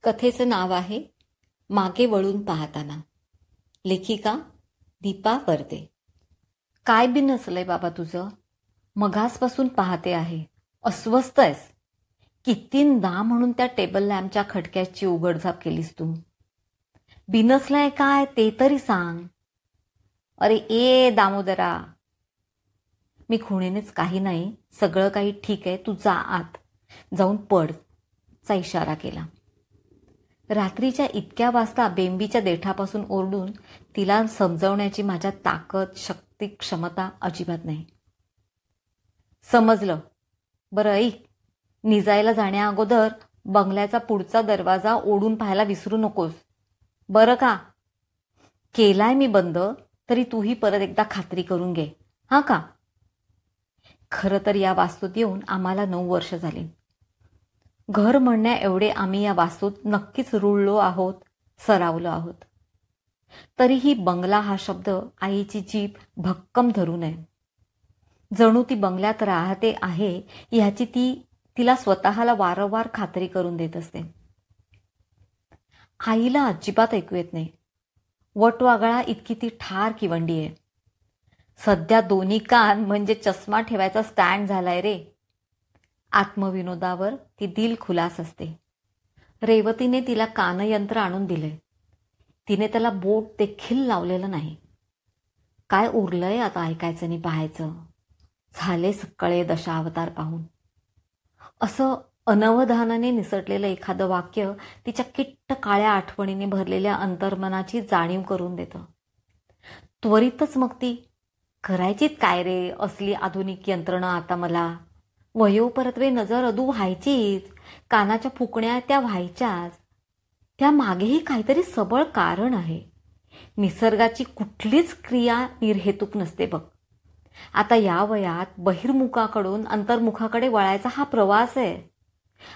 कथेचं नाव आहे मागे वळून पाहताना. लेखिका दीपा वर्दे. काय बी नसलंय बाबा तुझं, मगासपासून पाहते आहे. अस्वस्थ आहेस. कितींदा म्हणून त्या टेबल लॅम्पच्या खटक्याची उघडझाप केलीस तू. बिनसलंय काय ते तरी सांग. अरे ए दामोदरा. मी खुणेनेच काही नाही, सगळं काही ठीक आहे, तू जा आत जाऊन पड चा इशारा केला. रात्रीच्या इतक्या वाजता बेंबीच्या देठापासून ओरडून तिला समजवण्याची माझ्या ताकद, शक्ती, क्षमता अजिबात नाही. समजलं. बरं ऐक, निजायला जाण्या अगोदर बंगल्याचा पुढचा दरवाजा ओढून पाहायला विसरू नकोस, बरं का? केलाय मी बंद, तरी तूही परत एकदा खात्री करून घे, हा का? खरं तर या वास्तूत येऊन आम्हाला 9 वर्ष झाली. घर म्हणण्या एवढे आम्ही या वास्तूत नक्कीच रुळलो आहोत, सरावलो आहोत. तरीही बंगला हा शब्द आईची जीभ भक्कम धरू नये. जणू ती बंगल्यात राहते आहे ह्याची तिला स्वतःला वारंवार खात्री करून देत असते. आईला अजिबात ऐकू येत नाही. वटवागळा इतकी ती ठार किवंडी आहे. सध्या दोन्ही कान म्हणजे चष्मा ठेवायचा स्टँड झालाय रे. आत्मविनोदावर ती दिलखुलास असते. रेवतीने तिला कानयंत्र आणून दिले. तिने त्याला बोट देखील लावलेलं नाही. काय उरलंय आता ऐकायचं आणि पाहायचं. झाले सगळे दशावतार पाहून. असं अनवधानाने निसटलेलं एखादं वाक्य तिच्या किट्ट काळ्या आठवणीने भरलेल्या अंतर्मनाची जाणीव करून देतं. त्वरितच मग ती, करायचीत काय रे असली आधुनिक यंत्रणा आता मला. वयोपरत्वे नजर अदू व्हायचीच, कानाच्या फुकण्या त्या व्हायच्याच. त्या मागेही काहीतरी सबळ कारण आहे. निसर्गाची कुठलीच क्रिया निर्हेतुक नसते बघ. आता या वयात बहिर्मुखाकडून अंतर्मुखाकडे वळायचा हा प्रवास आहे.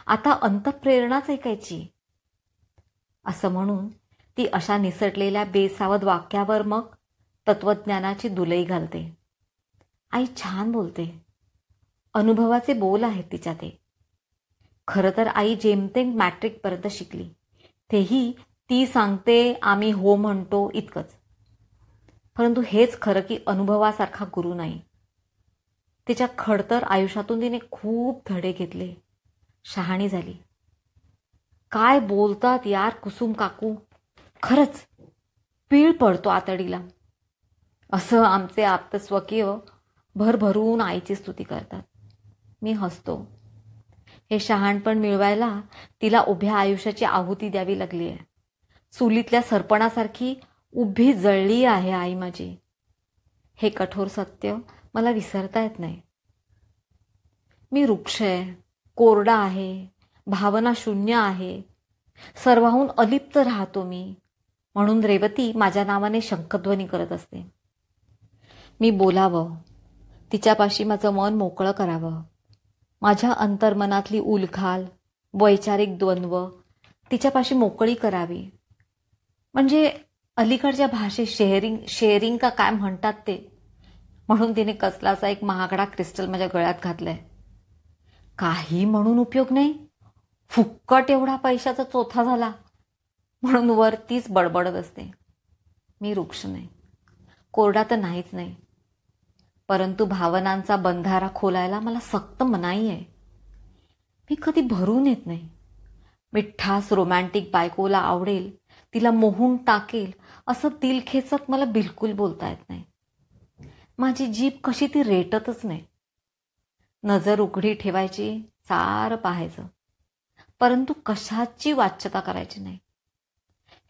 आता अंतःप्रेरणाच ऐकायची. असं म्हणून ती अशा निसटलेल्या बेसावध वाक्यावर मग तत्वज्ञानाची दुलई घालते. आई छान बोलते. अनुभवाचे बोल आहेत तिच्या ते. खरं तर आई जेमतेम मॅट्रिकपर्यंत शिकली. तेही ती सांगते आम्ही हो म्हणतो इतकंच. परंतु हेच खरं की अनुभवासारखा गुरु नाही. तिच्या खडतर आयुष्यातून तिने खूप धडे घेतले. शहाणी झाली. काय बोलतात यार कुसुम काकू. खरंच पीळ पडतो आतडीला. असं आमचे आप्तस्वकीय भरभरून आईची स्तुती करतात. मी हसतो. हे शहाणपण मिळवायला तिला उभ्या आयुष्याची आहुती द्यावी लागली आहे. चुलीतल्या सरपणासारखी उभी जळली आहे आई माझी. हे कठोर सत्य मला विसरता येत नाही. मी वृक्ष आहे, कोरडा आहे, भावना शून्य आहे, सर्वाहून अलिप्त राहतो मी. म्हणून रेवती माझ्या नावाने शंखध्वनी करत असते. मी बोलावं, तिच्यापाशी माझं मन मोकळं करावं. माझ्या अंतर्मनातली उलघाल, वैचारिक द्वंद्व तिच्यापाशी मोकळी करावी. म्हणजे अलीकडच्या भाषेत शेअरिंग का काय म्हणतात ते. म्हणून तिने कसलाचा एक महागडा क्रिस्टल माझ्या गळ्यात घातलाय. काही म्हणून उपयोग नाही. फुक्कट एवढा पैशाचा चोथा झाला म्हणून वर तीच बडबडत असते. मी वृक्ष नाही, कोरडा तर नाहीच नाही. परंतु भावनांचा बंधारा खोलायला मला सक्त मनाई आहे. मी कधी भरून येत नाही. मिठास रोमॅन्टिक बायकोला आवडेल, तिला मोहून टाकेल असं दिलखेचत मला बिलकुल बोलता येत नाही. माझी जीभ कशी ती रेटतच नाही. नजर उघडी ठेवायची, सारं पाहायचं, परंतु कशाची वाच्यता करायची नाही.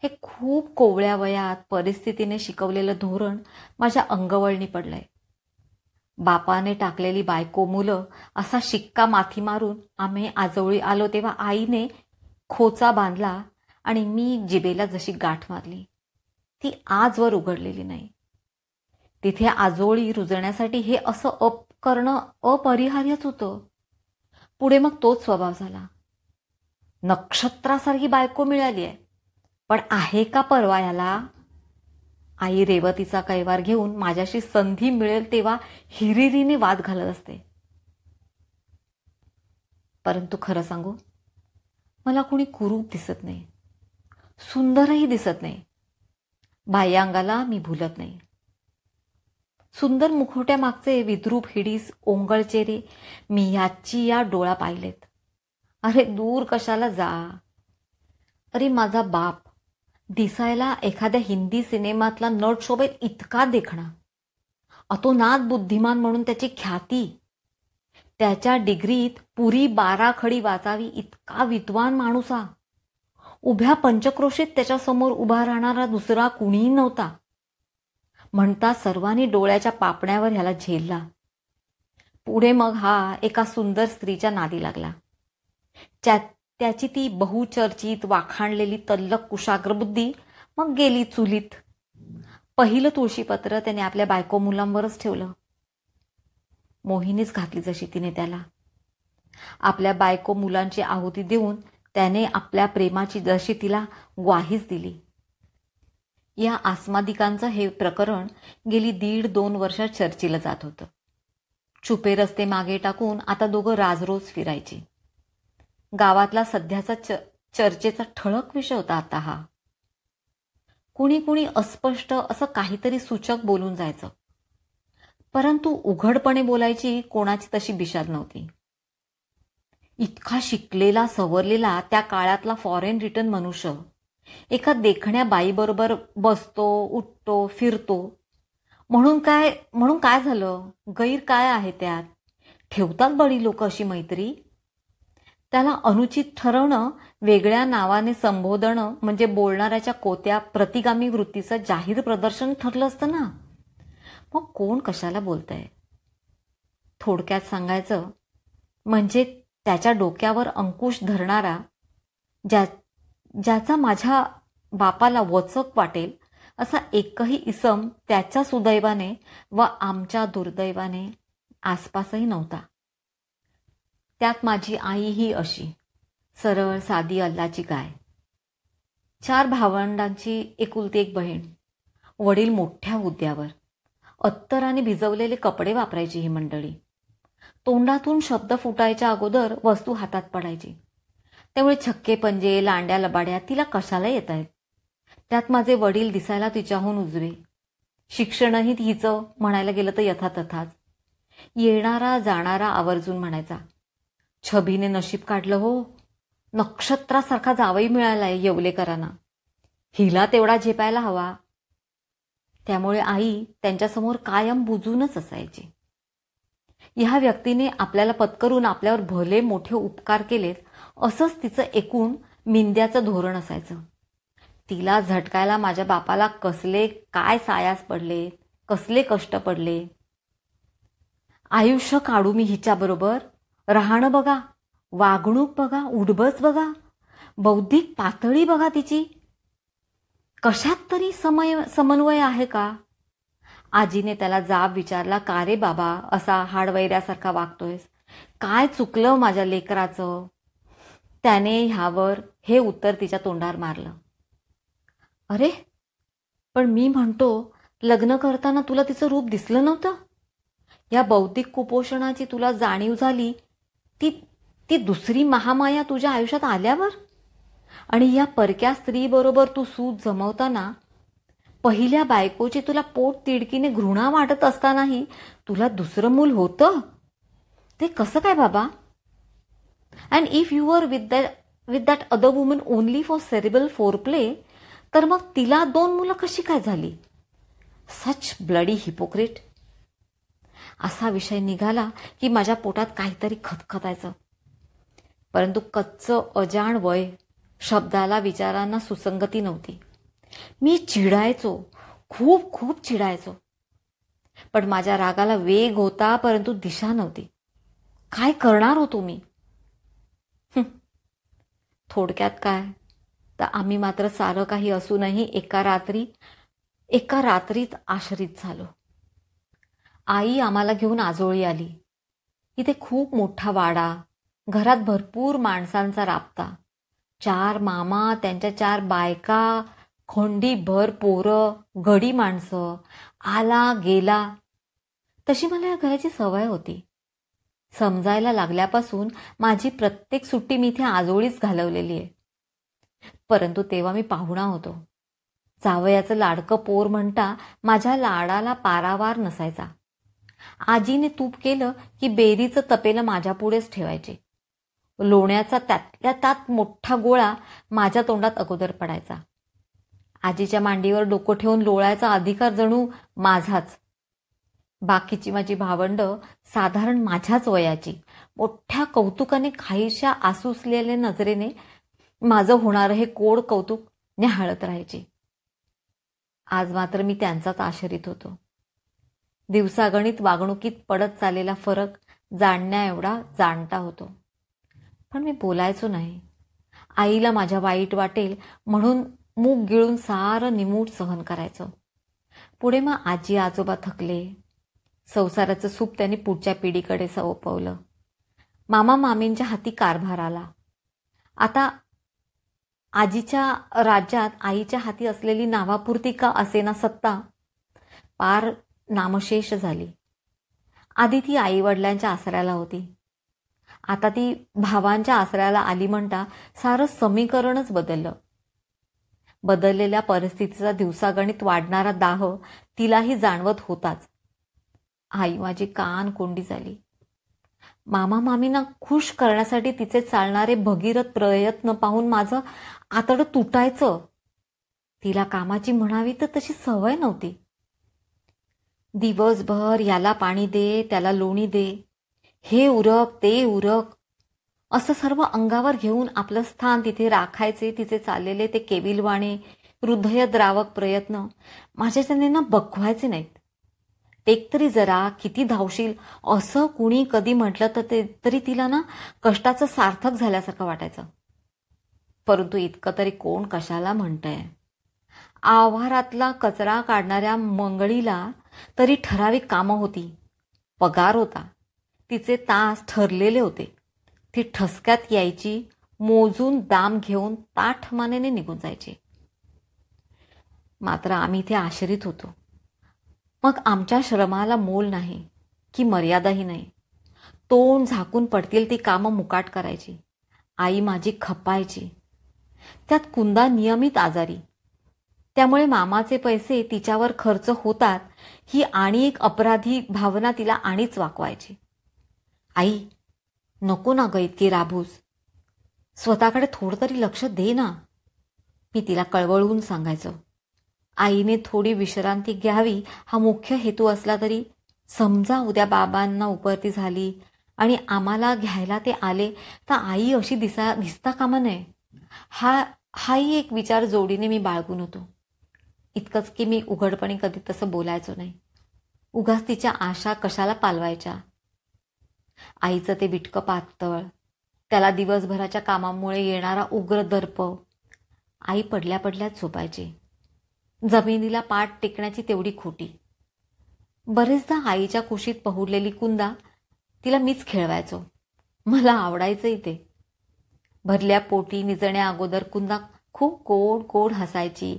हे खूप कोवळ्या वयात परिस्थितीने शिकवलेलं धोरण माझ्या अंगवळणी पडलंय. बापाने टाकलेली बायको मुलं असा शिक्का माथी मारून आम्ही आजोळी आलो तेव्हा आईने खोचा बांधला आणि मी जिभेला जशी गाठ मारली ती आजवर उघडलेली नाही. तिथे आजोळी रुजण्यासाठी हे असं करणं अपरिहार्यच होतं. पुढे मग तोच स्वभाव झाला. नक्षत्रासारखी बायको मिळाली आहे, पण आहे का परवा याला? आई रेवतीचा कैवार घेऊन माझ्याशी संधी मिळेल तेव्हा हिरिरीने वाद घालत असते. परंतु खरं सांगू, मला कुणी कुरूप दिसत नाही, सुंदरही दिसत नाही. बाह्यांगाला मी भुलत नाही. सुंदर मुखवट्यामागचे विद्रूप हिडीस ओंगळ चेहरे मी ह्याची या डोळा पाहिलेत. अरे दूर कशाला जा. अरे माझा बाप दिसायला एखाद्या हिंदी सिनेमातला नट शोभेल इतका देखणा, अतोनात बुद्धिमान म्हणून त्याची ख्याती, त्याच्या डिग्रीत पुरी 12 खडी वाचावी इतका विद्वान माणूसा, उभ्या पंचक्रोशीत त्याच्यासमोर उभा राहणारा दुसरा कुणीही नव्हता. म्हणता सर्वांनी डोळ्याच्या पापण्यावर ह्याला झेलला. पुढे मग हा एका सुंदर स्त्रीच्या नादी लागला. त्याची ती बहुचर्चित वाखाणलेली तल्लक कुशाग्र बुद्धी मग गेली चुलीत. पहिलं तुळशीपत्र त्याने आपल्या बायको मुलांवरच ठेवलं. मोहिनीच घातली जशी तिने त्याला. आपल्या बायको मुलांची आहुती देऊन त्याने आपल्या प्रेमाची जशी तिला ग्वाहीच दिली. या आस्मादिकांचं हे प्रकरण गेली 1.5-2 वर्ष चर्चेला जात होतं. छुपे रस्ते मागे टाकून आता दोघं राजरोज फिरायचे. गावातला सध्याचा चर्चेचा ठळक विषय होता आता हा. कुणी कुणी अस्पष्ट असं काहीतरी सूचक बोलून जायचं, परंतु उघडपणे बोलायची कोणाची तशी बिशाद नव्हती. इतका शिकलेला सवरलेला त्या काळातला फॉरेन रिटर्न मनुष्य एका देखण्या बाईबरोबर बसतो, उठतो, फिरतो म्हणून काय झालं? गैर काय आहे त्यात? ठेवतात बडी लोक अशी मैत्री. त्याला अनुचित ठरवणं, वेगळ्या नावाने संबोधणं म्हणजे बोलणाऱ्याच्या कोत्या प्रतिगामी वृत्तीचं जाहीर प्रदर्शन ठरलं असतं ना. मग कोण कशाला बोलतंय? थोडक्यात सांगायचं म्हणजे त्याच्या डोक्यावर अंकुश धरणारा, ज्याचा माझ्या बापाला वचक वाटेल असा एकही इसम त्याच्या सुदैवाने व आमच्या दुर्दैवाने आसपासही नव्हता. त्यात माझी आई ही अशी सरळ साधी अल्लाची गाय. 4 भावंडांची एकुलती एक बहीण. वडील मोठ्या हुद्द्यावर. अत्तराने भिजवलेले कपडे वापरायची ही मंडळी. तोंडातून शब्द फुटायच्या अगोदर वस्तू हातात पडायची. त्यामुळे छक्के पंजे, लांड्या लबाड्या तिला कशाला येत आहेत. त्यात माझे वडील दिसायला तिच्याहून उजवे. शिक्षणही हिचं म्हणायला गेलं तर यथातथाच. येणारा जाणारा आवर्जून म्हणायचा, छबीने नशीब काढलं हो, नक्षत्रासारखा जावई मिळालाय येवलेकरांना, हिला तेवढा झेपायला हवा. त्यामुळे आई त्यांच्यासमोर कायम बुजूनच असायची. ह्या व्यक्तीने आपल्याला पत्करून आपल्यावर भले मोठे उपकार केलेत असंच तिचं एकूण मिंद्याचं धोरण असायचं. तिला झटकायला माझ्या बापाला कसले काय सायास पडले, कसले कष्ट पडले. आयुष्य काढू मी हिच्याबरोबर, राहणं बघा, वागणूक बघा, उडबस बघा, बौद्धिक पातळी बघा तिची, कशात तरी समन्वय आहे का? आजीने त्याला जाब विचारला, का रे बाबा असा हाडवैऱ्यासारखा वागतोयस, काय चुकलं माझ्या लेकराचं? त्याने ह्यावर हे उत्तर तिच्या तोंडावर मारलं, अरे पण मी म्हणतो लग्न करताना तुला तिचं रूप दिसलं नव्हतं? या बौद्धिक कुपोषणाची तुला जाणीव झाली ती दुसरी महामाया तुझ्या आयुष्यात आल्यावर? आणि या परक्या स्त्रीबरोबर तू सूत जमवताना पहिल्या बायकोची तुला पोट तिडकीने घृणा वाटत असतानाही तुला दुसरं मूल होतं? ते कसं काय बाबा? And if you were with that other woman only for cerebral foreplay, तर मग तिला 2 मुलं कशी काय झाली? सच ब्लडी हिपोक्रेट. असा विषय निघाला की माझ्या पोटात काहीतरी खतखतायचं. परंतु कच्चं अजाण वय, शब्दाला विचारांना सुसंगती नव्हती. मी चिडायचो, खूप खूप चिडायचो. पण माझ्या रागाला वेग होता, परंतु दिशा नव्हती. काय करणार होतो मी? थोडक्यात काय तर आम्ही मात्र सारं काही असूनही एका रात्रीत आश्रित झालो. आई आम्हाला घेऊन आजोळी आली. इथे खूप मोठा वाडा, घरात भरपूर माणसांचा राबता, 4 मामा, त्यांच्या 4 बायका, खोंडीभर पोरं, गडी माणसं, आला गेला. तशी मला या घराची सवय होती. समजायला लागल्यापासून माझी प्रत्येक सुट्टी मी इथे आजोळीच घालवलेली आहे. परंतु तेव्हा मी पाहुणा होतो. जावयाचं लाडकं पोर म्हणता माझ्या लाडाला पारावार नसायचा. आजीने तूप केलं की बेरीचं तपेलं माझ्यापुढेच ठेवायचे. लोण्याचा त्यातल्या त्यात मोठा गोळा माझ्या तोंडात अगोदर पडायचा. आजीच्या मांडीवर डोकं ठेवून लोळायचा अधिकार जणू माझाच. बाकीची माझी भावंड साधारण माझ्याच वयाची मोठ्या कौतुकाने काहीशा आसुसलेल्या नजरेने माझं होणारं हे कोड कौतुक न्याहाळत राहायचे. आज मात्र मी त्यांचाच आश्रित होतो. दिवसागणित वागणुकीत पडत चाललेला फरक जाणण्या एवढा जाणता होतो. पण मी बोलायचो नाही. आईला माझ्या वाईट वाटेल म्हणून मूग गिळून सारं निमूट सहन करायचं. पुढे मग आजी आजोबा थकले. संसाराचं सूप त्यांनी पुढच्या पिढीकडे सोपवलं. मामा मामींच्या हाती कारभार आला. आता आजीच्या राज्यात आईच्या हाती असलेली नावापुरती का असेना सत्ता पार नामशेष झाली. आधी ती आई वडिलांच्या आसऱ्याला होती. आता ती भावांच्या आसऱ्याला आली म्हणता सारं समीकरणच बदललं. बदललेल्या परिस्थितीचा दिवसागणित वाढणारा दाह तिलाही जाणवत होताच. आई माझी कान कोंडी झाली. मामा मामींना खुश करण्यासाठी तिचे चालणारे भगीरथ प्रयत्न पाहून माझं आतडं तुटायचं. तिला कामाची म्हणावी तर तशी सवय नव्हती. दिवसभर याला पाणी दे, त्याला लोणी दे, हे उरक ते उरक असं सर्व अंगावर घेऊन आपलं स्थान तिथे राखायचे तिचे चाललेले ते केविलवाणे हृदयद्रावक प्रयत्न माझ्याच्याने बघवायचे नाहीत. टेक तरी जरा, किती धावशील असं कुणी कधी म्हटलं तर तरी तिला कष्टाचं सार्थक झाल्यासारखं वाटायचं. परंतु इतकं तरी कोण कशाला म्हणतंय. आवारातला कचरा काढणाऱ्या मंगळीला तरी ठराविक कामं होती, पगार होता, तिचे तास ठरलेले होते. ती ठसक्यात यायची, मोजून दाम घेऊन ताठमानेने निघून जायची. मात्र आम्ही इथे आश्रित होतो. मग आमच्या श्रमाला मोल नाही की मर्यादाही नाही. तोंड झाकून पडतील ती कामं मुकाट करायची. आई माझी खपायची. त्यात कुंदा नियमित आजारी. त्यामुळे मामाचे पैसे तिच्यावर खर्च होतात ही आणि एक अपराधी भावना तिला आणीच वाकवायची. आई, नको ना ग इतकी राबूस, स्वतःकडे थोडं तरी लक्ष दे ना, मी तिला कळवळून सांगायचो. आईने थोडी विश्रांती घ्यावी हा मुख्य हेतू असला तरी समजा उद्या बाबांना उपरती झाली आणि आम्हाला घ्यायला ते आले तर आई अशी दिसता कामा नये हाही एक विचार जोडीने मी बाळगून होतो. इतकंच की मी उघडपणे कधी तसं बोलायचो नाही. उगाच तिच्या आशा कशाला पालवायच्या. आईचं ते बिटकं पातळ, त्याला दिवसभराच्या कामामुळे येणारा उग्र दर्प. आई पडल्या पडल्याच झोपायची. जमिनीला पाठ टेकण्याची तेवढी खोटी. बरेचदा आईच्या कुशीत पहुडलेली कुंदा तिला मीच खेळवायचो. मला आवडायचंही ते. भरल्या पोटी निजण्या अगोदर कुंदा खूप गोड गोड हसायची,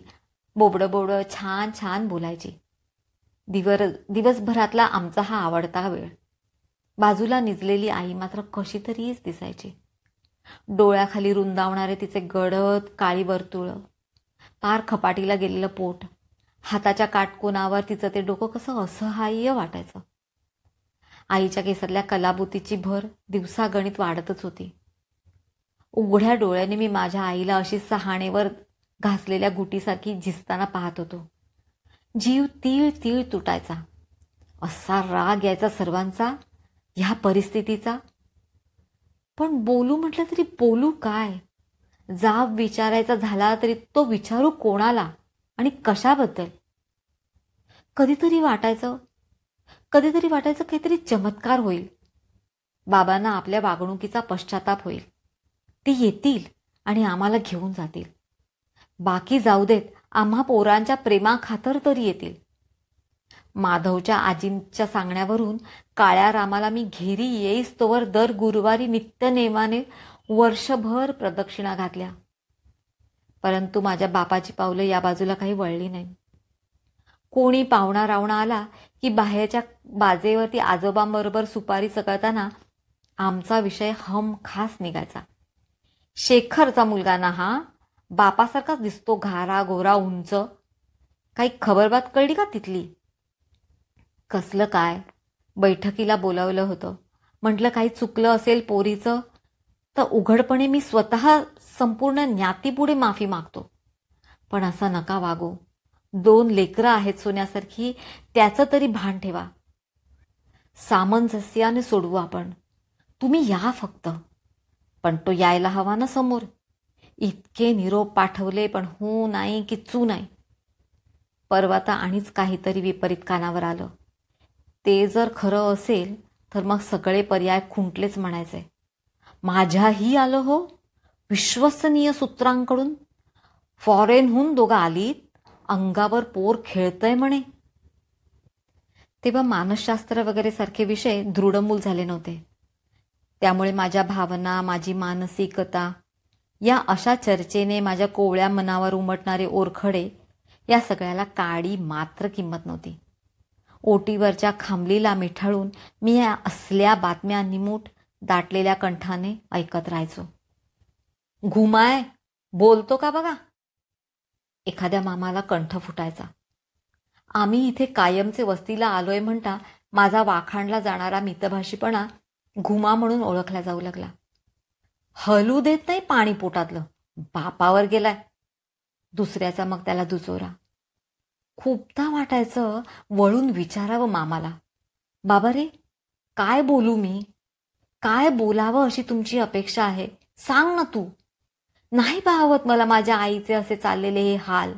बोबडं बोबडं छान छान बोलायची. दिवसभरातला आमचा हा आवडता वेळ. बाजूला निजलेली आई मात्र कशी तरीच दिसायची. डोळ्याखाली रुंदावणारे तिचे गडद काळी वर्तुळं, पार खपाटीला गेलेलं पोट, हाताच्या काटकोनावर तिचं ते डोकं कसं असहाय्य वाटायचं. आईच्या केसातल्या कलाबुतीची भर दिवसागणित वाढतच होती. उघड्या डोळ्याने मी माझ्या आईला अशी सहाणेवर घासलेल्या गुटीसारखी झिजताना पाहत होतो. जीव तीळ तीळ तुटायचा. असा राग यायचा सर्वांचा ह्या परिस्थितीचा. पण बोलू म्हटलं तरी बोलू काय? जाब विचारायचा झाला तरी तो विचारू कोणाला आणि कशाबद्दल? कधीतरी वाटायचं काहीतरी चमत्कार होईल. बाबांना आपल्या वागणुकीचा पश्चाताप होईल. ते येतील आणि आम्हाला घेऊन जातील. बाकी जाऊ देत, आम्हा पोरांच्या प्रेमाखातर तरी येतील. माधवच्या आजींच्या सांगण्यावरून काळ्या रामाला मी घेरी येईस तोवर दर गुरुवारी नित्यनेमाने वर्षभर प्रदक्षिणा घातल्या. परंतु माझ्या बापाची पावलं या बाजूला काही वळली नाही. कोणी पाहुणा रावणा आला की बाहेरच्या बाजेवरती आजोबांबरोबर सुपारी चकळताना आमचा विषय हमखास निघायचा. शेखरचा मुलगा ना हा, बापासारखाच दिसतो, घारा गोरा उंच. काही खबरबात कळली का तिथली? कसलं काय, बैठकीला बोलावलं होतं. म्हटलं काही चुकलं असेल पोरीचं तर उघडपणे मी स्वतः संपूर्ण ज्ञातीपुढे माफी मागतो. पण असं नका वागू. 2 लेकरं आहेत सोन्यासारखी, त्याचं तरी भान ठेवा. सामंजस्याने सोडवू आपण. तुम्ही या फक्त. पण तो यायला हवा ना समोर. इतके निरोप पाठवले पण हो नाही की चू नाही. परवा तर आणिच काहीतरी विपरीत कानावर आलं. ते जर खरं असेल तर मग सगळे पर्याय खुंटलेच म्हणायचे. माझ्याही आलं हो, विश्वसनीय सूत्रांकडून. फॉरेनहून दोघं आलीत, अंगावर पोर खेळतंय म्हणे. तेव्हा मानसशास्त्र वगैरे सारखे विषय दृढमूल झाले नव्हते. त्यामुळे माझ्या भावना, माझी मानसिकता या अशा चर्चेने माझ्या कोवळ्या मनावर उमटणारे ओरखडे या सगळ्याला काडी मात्र किंमत नव्हती. ओटीवरच्या खांबलीला मिठाळून मी या असल्या बातम्या निमूट दाटलेल्या कंठाने ऐकत राहायचो. घुमाय बोलतो का बघा. एखाद्या मामाला कंठ फुटायचा. आम्ही इथे कायमचे वस्तीला आलोय म्हणता माझा वाखाणला जाणारा मितभाषीपणा घुमा म्हणून ओळखला जाऊ लागला. हलू देत नाही पाणी पोटातलं, बापावर गेलाय. दुसऱ्याचा मग त्याला दुजोरा. खूपदा वाटायचं वळून विचारावं मामाला, बाबा रे काय बोलू मी, काय बोलावं अशी तुमची अपेक्षा आहे, सांग ना तू. नाही पाहवत मला माझ्या आईचे असे चाललेले हे हाल.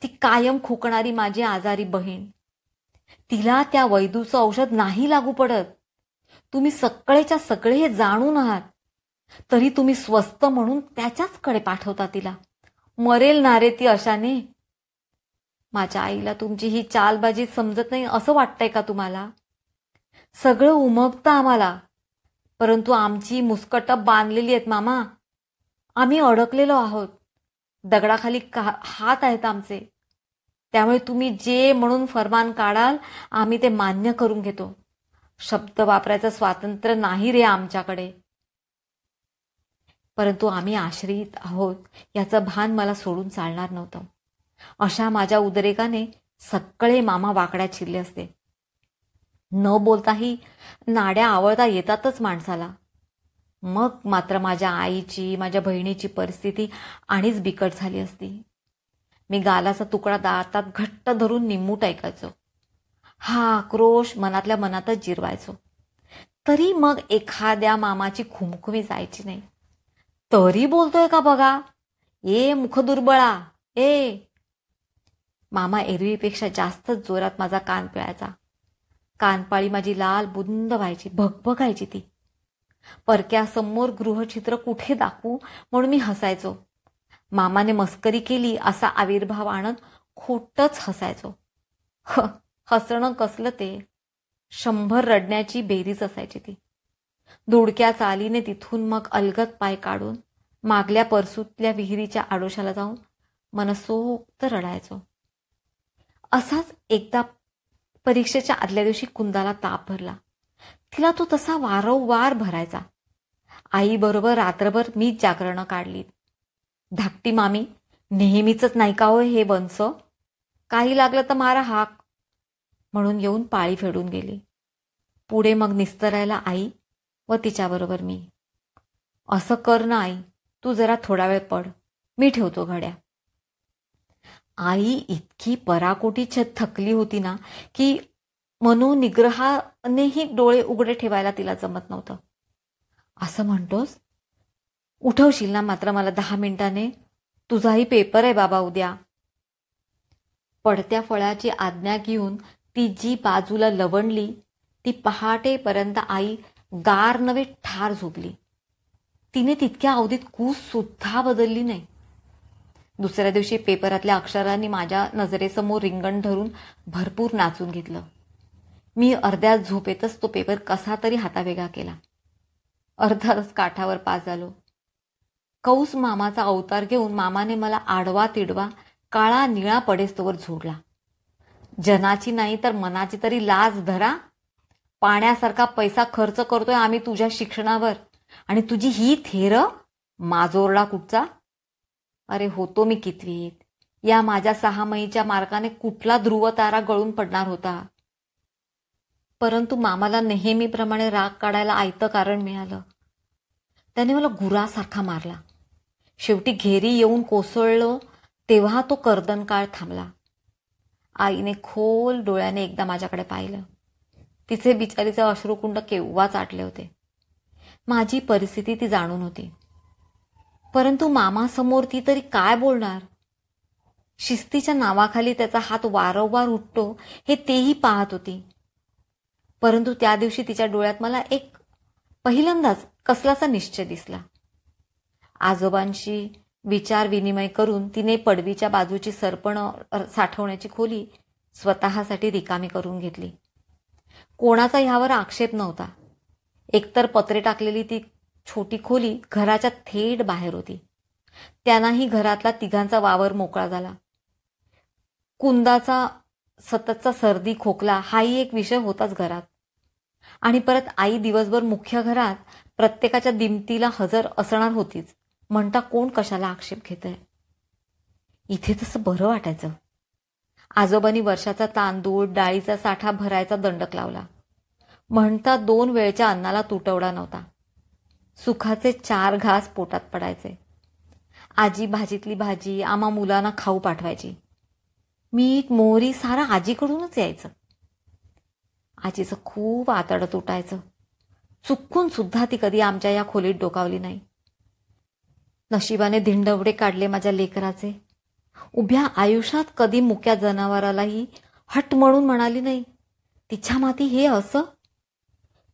ती कायम खोकणारी माझी आजारी बहीण, तिला त्या वैदूचं औषध नाही लागू पडत. तुम्ही सगळेच्या सगळे हे जाणून आहात, तरी तुम्ही स्वस्त म्हणून त्याच्याचकडे पाठवता तिला. मरेल ना रे ती अशाने. माझ्या आईला तुमची ही चालबाजी समजत नाही असं वाटतंय का तुम्हाला? सगळं उमगतं आम्हाला, परंतु आमची मुस्कटं बांधलेली आहेत मामा. आम्ही अडकलेलो आहोत. दगडाखाली हात आहेत आमचे. त्यामुळे तुम्ही जे म्हणून फरमान काढाल आम्ही ते मान्य करून घेतो. शब्द वापरायचं स्वातंत्र्य नाही रे आमच्याकडे. परंतु आम्ही आश्रित आहोत याचं भान मला सोडून चालणार नव्हतं. अशा माझ्या उद्रेकाने सगळे मामा वाकड्यात शिरले असते. न बोलताही नाड्या आवळता येतातच माणसाला. मग मात्र माझ्या आईची, माझ्या बहिणीची परिस्थिती आणिच बिकट झाली असती. मी गालाचा तुकडा दातात घट्ट धरून निमूट ऐकायचो. हा आक्रोश मनातल्या मनातच जिरवायचो. तरी मग एखाद्या मामाची खुमखुमी जायची नाही. तरी बोलतोय का बघा, ए मुखदुर्बळा ए. मामा एरवीपेक्षा जास्तच जोरात माझा कान पिळायचा. कानपाळी माझी लाल बुंद व्हायची, भगभगायची ती. परक्यासमोर गृहचित्र कुठे दाखवू म्हणून मी हसायचो. मामाने मस्करी केली असा आविर्भाव आणत खोटच हसायचो. हसणं कसलं ते, 100 रडण्याची बेरीज असायची ती. दुडक्या चालीने तिथून मग अलगद पाय काढून मागल्या परसूतल्या विहिरीच्या आडोशाला जाऊन मनसोक्त रडायचो. असाच एकदा परीक्षेच्या आदल्या दिवशी कुंदाला ताप भरला. तिला तो तसा वारंवार भरायचा. आईबरोबर रात्रभर मीच जागरणं काढली. धाकटी मामी, नेहमीच नाही का हो हे वंस, काही लागलं तर मारा हाक म्हणून येऊन पाळी फेडून गेली. पुढे मग निस्तरायला आई व तिच्याबरोबर मी. असं कर ना आई, तू जरा थोडा वेळ पड, मी ठेवतो घड्या. आई इतकी पराकोटी थकली होती ना की मनोनिग्रहानेही डोळे उघडे ठेवायला तिला जमत नव्हतं. असं म्हणतोस, उठवशील ना मात्र मला 10 मिनिटाने, तुझाही पेपर आहे बाबा उद्या. पडत्या फळाची आज्ञा घेऊन ती जी बाजूला लवणली ती पहाटेपर्यंत आई गार नव्हे ठार झोपली. तिने तितक्या अवधीत कूस सुद्धा बदलली नाही. दुसऱ्या दिवशी पेपरातल्या अक्षरांनी माझ्या नजरेसमोर रिंगण धरून भरपूर नाचून घेतलं. मी अर्ध्या झोपेतच तो पेपर कसा तरी हातावेगळा केला. अर्धा तास काठावर पास झालो. कौस मामाचा अवतार घेऊन मामाने मला आडवा तिडवा काळा निळा पडेस्तोवर झोडला. जनाची नाही तर मनाची तरी लाज धरा. पाण्यासारखा पैसा खर्च करतोय आम्ही तुझ्या शिक्षणावर, आणि तुझी ही थेर माजोरडा कुठचा. अरे होतो मी कितवीत, या माझ्या 6 मार्काने कुठला ध्रुव तारा गळून पडणार होता. परंतु मामाला नेहमीप्रमाणे राग काढायला आयतं कारण मिळालं. त्याने मला गुरासारखा मारला. शेवटी घेरी येऊन कोसळलो तेव्हा तो कर्दनकाळ थांबला. आईने खोल डोळ्याने एकदा माझ्याकडे पाहिलं. तिचे बिचारीचे अश्रुकुंड केव्हाच आटले होते. माझी परिस्थिती ती जाणून होती, परंतु मामासमोर ती तरी काय बोलणार. शिस्तीच्या नावाखाली त्याचा हात वारंवार उठतो हे तेही पाहत होती. परंतु त्या दिवशी तिच्या डोळ्यात मला एक पहिल्यांदाच कसलाचा निश्चय दिसला. आजोबांशी विचार विनिमय करून तिने पडवीच्या बाजूची सरपण साठवण्याची खोली स्वतःसाठी रिकामी करून घेतली. कोणाचा ह्यावर आक्षेप नव्हता. एकतर पत्रे टाकलेली ती छोटी खोली घराच्या थेट बाहेर होती. त्यांनाही घरातला तिघांचा वावर मोकळा झाला. कुंदाचा सततचा सर्दी खोकला हाही एक विषय होताच घरात. आणि परत आई दिवसभर मुख्य घरात प्रत्येकाच्या दिमतीला हजर असणार होतीच, म्हणता कोण कशाला आक्षेप घेतय. इथे तसं बरं वाटायचं. आजोबांनी वर्षाचा तांदूळ डाळीचा साठा भरायचा दंडक लावला, म्हणता 2 वेळच्या अन्नाला तुटवडा नव्हता. सुखाचे 4 घास पोटात पडायचे. आजी भाजीतली भाजी आम्हा मुलांना खाऊ पाठवायची. मीठ मोहरी सारं आजीकडूनच यायचं. आजीचं खूप आतडं तुटायचं. चुकून सुद्धा ती कधी आमच्या या खोलीत डोकावली नाही. नशिबाने धिंडवडे काढले माझ्या लेकराचे. उभ्या आयुष्यात कधी मुक्या जनावरालाही हट म्हणून म्हणाली नाही. तिच्या माती हे असं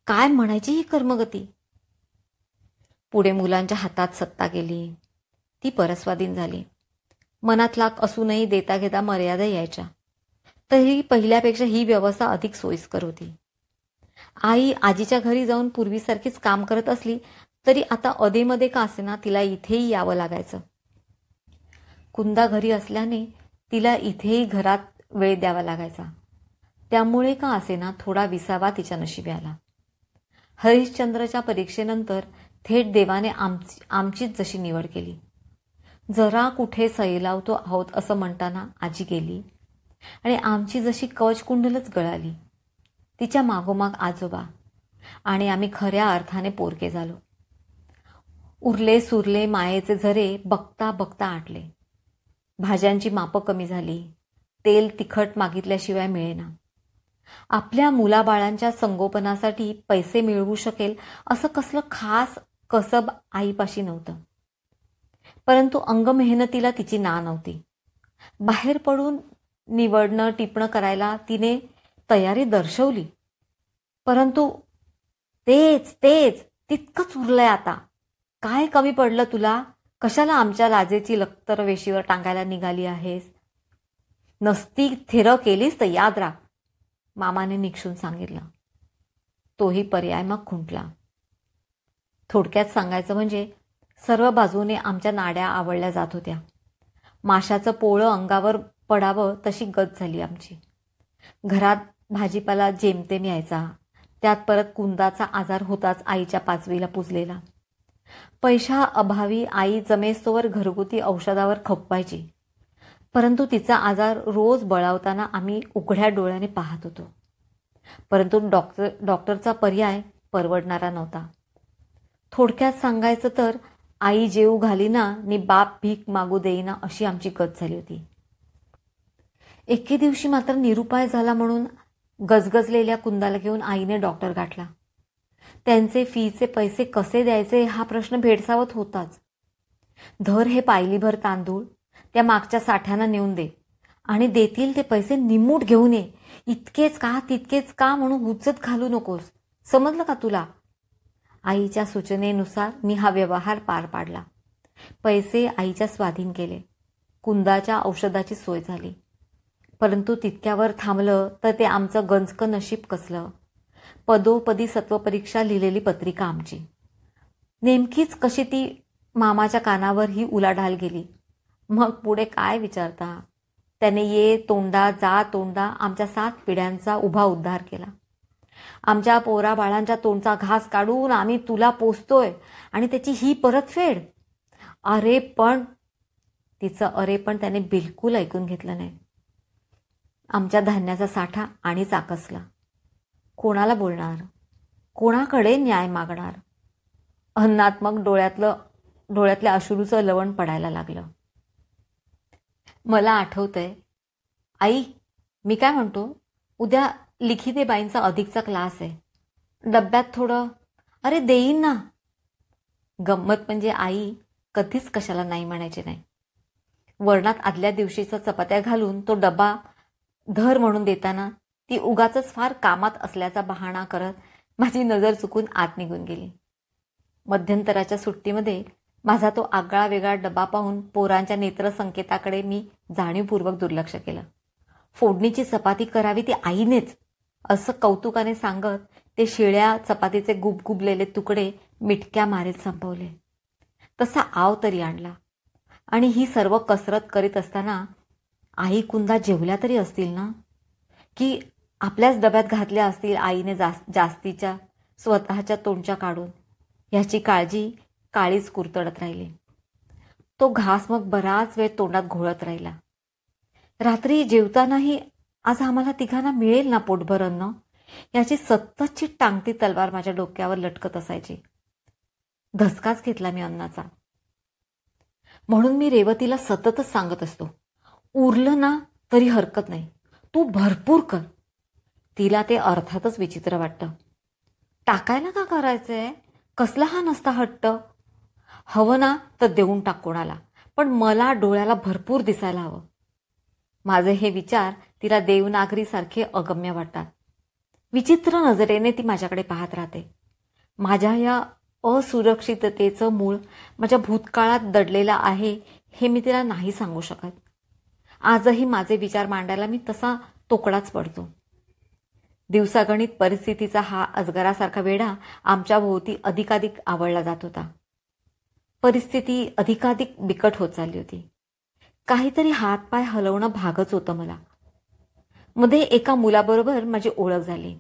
काय म्हणायची ही कर्मगती. पुढे मुलांच्या हातात सत्ता गेली. ती परस्वाधीन झाली. मनात लाख असूनही देता घेता मर्यादा यायच्या. तरी पहिल्यापेक्षा ही व्यवस्था अधिक सोयीस्कर होती. आई आजीच्या घरी जाऊन पूर्वीसारखीच काम करत असली तरी आता अधेमध्ये का असेना तिला इथेही यावं लागायचं. कुंदा घरी असल्याने तिला इथेही घरात वेळ द्यावा लागायचा. त्यामुळे का असेना थोडा विसावा तिच्या नशिबी आला. हरिश्चंद्रच्या परीक्षेनंतर थेट देवाने आमचीच जशी निवड केली. जरा कुठे सैलावतो आहोत असं म्हणताना आजी गेली आणि आमची जशी कवचकुंडलच गळाली. तिच्या मागोमाग आजोबा आणि आम्ही खऱ्या अर्थाने पोरके झालो. उरले सुरले मायेचे झरे बघता बघता आटले. भाज्यांची मापं कमी झाली. तेल तिखट मागितल्याशिवाय मिळेना. आपल्या मुलाबाळांच्या संगोपनासाठी पैसे मिळवू शकेल असं कसलं खास कसब आईपाशी नव्हतं. परंतु अंग मेहनतीला तिची ना नव्हती. बाहेर पडून निवडणं टिपणं करायला तिने तयारी दर्शवली. परंतु तेच तितकंच उरलंय आता. काय कमी पडलं तुला? कशाला आमच्या लाजेची लक्तर वेशीवर टांगायला निघाली आहेस? नसती थेर केलीस तर याद राख, मामाने निक्षून सांगितलं. तोही पर्याय मग खुंटला. थोडक्यात सांगायचं म्हणजे सर्व बाजूने आमच्या नाड्या आवळल्या जात होत्या. माशाचं पोळं अंगावर पडावं तशी गत झाली आमची. घरात भाजीपाला जेमतेम यायचा. त्यात परत कुंदाचा आजार होताच आईच्या 5वीला पुजलेला. पैशा अभावी आई जमेस्तोवर घरगुती औषधावर खपायची. परंतु तिचा आजार रोज बळावताना आम्ही उघड्या डोळ्याने पाहत होतो. परंतु डॉक्टरचा पर्याय परवडणारा नव्हता. थोडक्यात सांगायचं तर आई जेऊ घालीना नि बाप भीक मागू देईना अशी आमची गत झाली होती. एके दिवशी मात्र निरुपाय झाला म्हणून गजगजलेल्या कुंदाला घेऊन आईने डॉक्टर गाठला. त्यांचे फीचे पैसे कसे द्यायचे हा प्रश्न भेडसावत होताच. धर हे पायलीभर तांदूळ त्या मागच्या साठ्यांना नेऊन दे आणि देतील ते पैसे निमूट घेऊन ये. इतकेच का तितकेच का म्हणून हुज्जत घालू नकोस. समजलं का तुला? आईच्या सूचनेनुसार मी हा व्यवहार पार पाडला. पैसे आईच्या स्वाधीन केले. कुंदाच्या औषधाची सोय झाली. परंतु तितक्यावर थांबलं तर ते आमचं गंजकं नशीब कसलं. पदोपदी सत्वपरीक्षा लिहिलेली पत्रिका आमची. नेमकीच कशी ती मामाच्या कानावर ही उलाढाल गेली. मग पुढे काय विचारता. त्याने ये तोंडा जा तोंडा आमच्या 7 पिढ्यांचा उभा उद्धार केला. आमच्या पोरा बाळांच्या तोंडचा घास काढून आम्ही तुला पोसतोय आणि त्याची ही परतफेड. अरे पण, तिचं अरे पण त्याने बिलकुल ऐकून घेतलं नाही. आमच्या धान्याचा साठा आणिच आकसला. कोणाला बोलणार, कोणाकडे न्याय मागणार. अन्नात मग डोळ्यातल्या अश्रूचं लवण पडायला लागलं. मला आठवतंय, आई मी काय म्हणतो, उद्या लिखिते बाईंचा अधिकचा क्लास आहे, डब्यात थोडं. अरे देईन ना. गंमत म्हणजे आई कधीच कशाला नाही म्हणायचे नाही. वरणात आदल्या दिवशीचा चपात्या घालून तो डबा धर म्हणून देताना ती उगाचच फार कामात असल्याचा बहाणा करत माझी नजर चुकून आत निघून गेली. मध्यंतराच्या सुट्टीमध्ये माझा तो आगळा वेगळा डबा पाहून पोरांच्या नेत्रसंकेताकडे मी जाणीवपूर्वक दुर्लक्ष केलं. फोडणीची चपाती करावी ती आईनेच असं कौतुकाने सांगत ते शिळ्या चपातीचे गुबगुबलेले तुकडे मिटक्या मारीत संपवले. तसा आव तरी आणला. आणि ही सर्व कसरत करीत असताना आई कुंदा जेवल्या तरी असतील ना, की आपल्याच डब्यात घातल्या असतील आईने जास्तीच्या स्वतःच्या तोंडच्या काढून, ह्याची काळजी काळीच कुरतडत राहिली. तो घास मग बराच वेळ तोंडात घोळत राहिला. रात्री जेवतानाही आज आम्हाला तिघांना मिळेल ना पोटभर अन्न, याची सततची टांगती तलवार माझ्या डोक्यावर लटकत असायची. धसकाच घेतला मी अन्नाचा. म्हणून मी रेवतीला सततच सांगत असतो, उरलं ना तरी हरकत नाही, तू भरपूर कर. तिला ते अर्थातच विचित्र वाटतं. टाकायला का करायचंय, कसला हा नसता हट्ट. हवं ना तर देऊन टाक कोणाला, पण मला डोळ्याला भरपूर दिसायला हवं. माझे हे विचार तिला देवनागरीसारखे अगम्य वाटतात. विचित्र नजरेने ती माझ्याकडे पाहत राहते. माझ्या या असुरक्षिततेचं मूळ माझ्या भूतकाळात दडलेलं आहे हे मी तिला नाही सांगू शकत. आजही माझे विचार मांडायला मी तसा तोकडाच पडतो. दिवसागणित परिस्थितीचा हा अजगरासारखा वेढा आमच्या भोवती अधिकाधिक आवळला जात होता. परिस्थिती अधिकाधिक बिकट होत चालली होती. काहीतरी हातपाय हलवणं भागच होतं मला. मध्ये एका मुलाबरोबर माझी ओळख झाली.